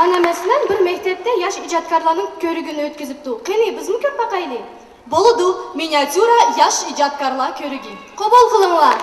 Mana masalan bir maktabda yosh ijodkorlarning ko'rigini o'tkazibdi. Qani bizmi ko'rib boqaylik? Bo'ladi, miniatyura yosh ijodkorlar ko'rigi. Qabul qilinglar.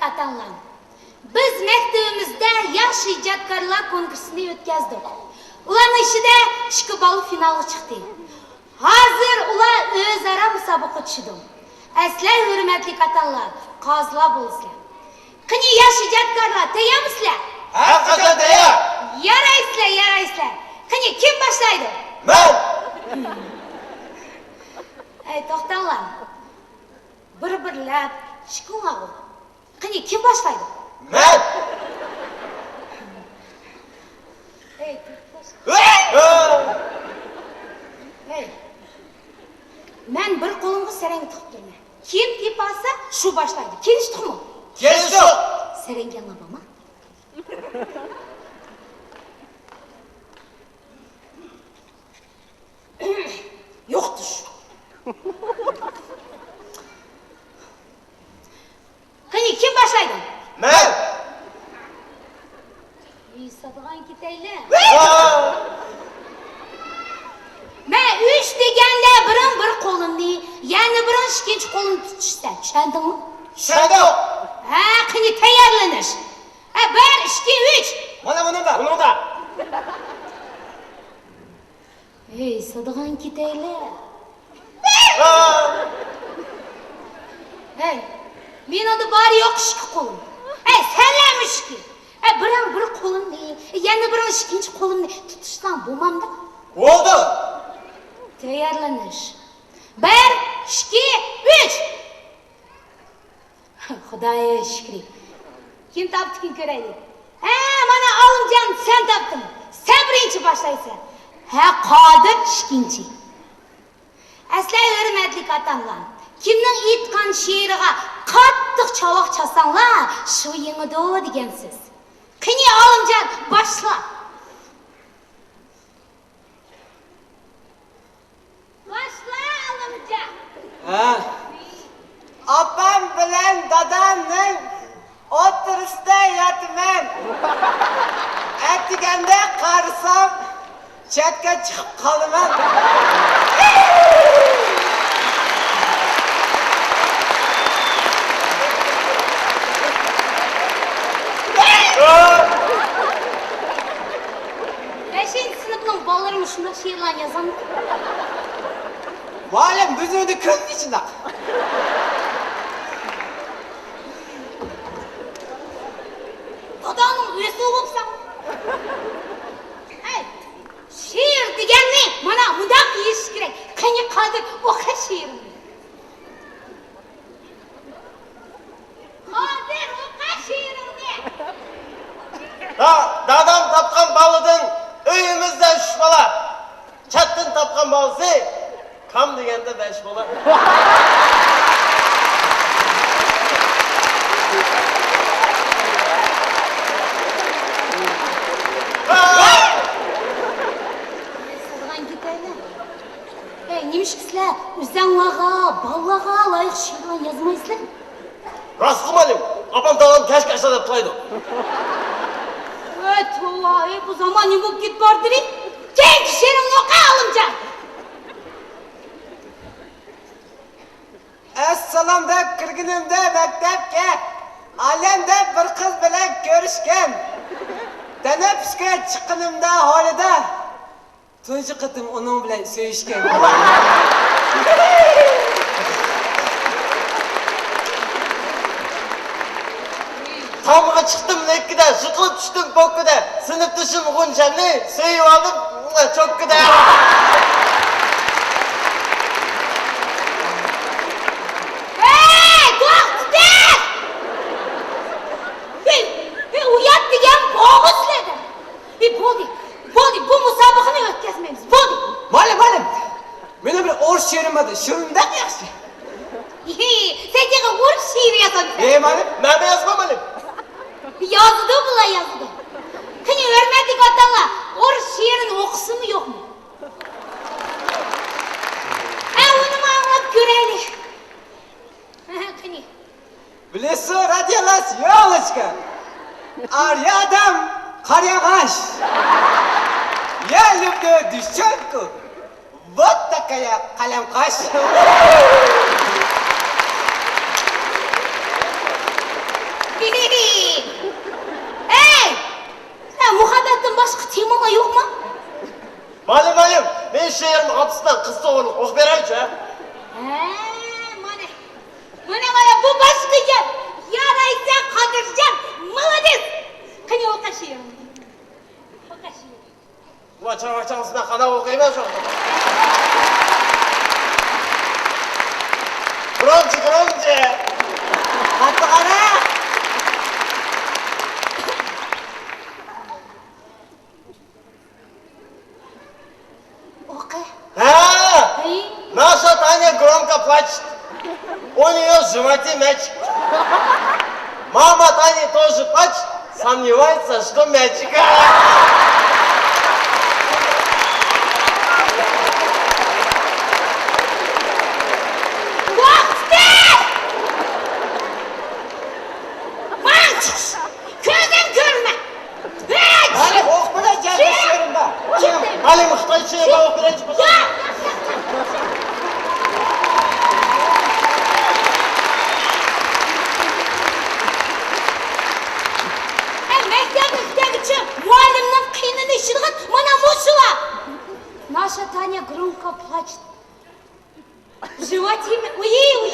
Atanlar. Biz maktabimizda yosh ijodkorlar konkursini o'tkazdik. Ularning ishida 2 ball finali chiqdi. Hozir ular o'zaro musobaqa tushdi. Aslan hurmatli atanlar, qozilar bo'lsizlar. Qani yosh ijodkorlar tayyormisizlar? Haqiqatan tayyor. Yaraysizlar. Qani kim boshlaydi? Men. To'xtanglar. Bir-birlab chiqinglar. Qani kim boshlaydi? Men. Men bir qo'limga sarang tiqib turman. Kim tepasa shu boshlaydi. Kelishdikmi? Kelishdik. Sarangga nima? Yo'qdir. Qani kim boshlaydi? Men. Sotgan ketaylar. Men 3 deganda bir qo'limni, yana birin ikkinchi qo'limni tutishsa, tushundingmi? Tushundim. Ha, qani tayyorlanish. 1 2 3. Mana bunida. Sotgan ketaylar. Men onda bari yo'q 2 qo'lim. Senlarmish ki. Bir qo'limni, yana birin ikkinchi qo'limni tutishdan bo'lmamda. Bo'ldi. Tayyorlanish. 1 2 3. Xudoga shukr. Kim topdi kim ko'raylik. Mana Olimjon sen topding. Sen birinchi boshlaysan. Qodir ikkinchi. Aslan hurmatli otamlar. Kimning aytgan she'riga qattiq chavoq chasanglar, shu yengidi degansiz. Qani Olimjon boshla. Boshla Olimjon. Opam bilan dadamning o'tirisida yotman. Aytganda qarasam, chatga chiqib qolaman. Sınıfның балаларым шунда şiirler yazamı. Muallim bizimdi ko'z ichida. Dadamın üyesi olupsa. Şiir degenni mana mundaq yeyish kerak. Qani Qodir o'qi şiirini. Qodir o'qi şiirini. Dadam topgan balıdın uyimizda 3 bola. Chatdan topgan balısı kam deganda 5 bola. Немишкісілер, үзаңлаға, баллаға лайық шиырған yazmaysызlar. Rastlı malim. Apam dadam keşke aşağıda playdı. Bu zaman ne bu git vardır? Tek şiirini oku Olimjon. Assalomda kirganimda maktabga alamda bir qiz bilan ko'rishgan. Tanaffusga chiqqanimda holida tunji qitim uning bilan sevishgan. Tamga çıktım nekkide, sıkılıp düştüm bokkide. Sınıftaşım Guncan'ı sevip aldım, çok güzel. Uyat degen boğuzladı. Bo'ldi, bu musobaqani o'tkazmaymiz. Bo'ldi. Muallim, meni bir o'rs şiirimadi, şundoq yaxshi. Sen de orus şiiri yazan. Malim? Ben yazmamalim. Yazdı bula yazdı. Kini örmedik atala orus şiirini okusu mu yok mu? Onu mu anlat göreli? Kini. Bilesi radyolas yo'lachka. Aryadam qaryag'ash. Я люблю девчонку. Вот такая qalamqash. Ey! Sen muhabbetten başka temalar yok mu? Malim, ben şehrim hapisten kısa olup ok berayım ha. Mana bu başka yer. Yaraysa Kadircan. Молодец. Kani o kaşıyor. O kaşıyor. Vaçan kana okuyayım şu anda. Gronci. Qattiq qara. Oku. Ha! Hey. Наша Таня громко плачет. У нее в животе мячик. Мама Тани тоже плачет, сомневается, что мячика. Mançız. Gözüm görme. Malim o'qmada jami şiirimda. Malim Xitoy she'ri o'qib beraychi. Мектебimizdeki muallimning qiynini ishirgan mana mushular. Наша Таня громко плачет. В животе... Ой,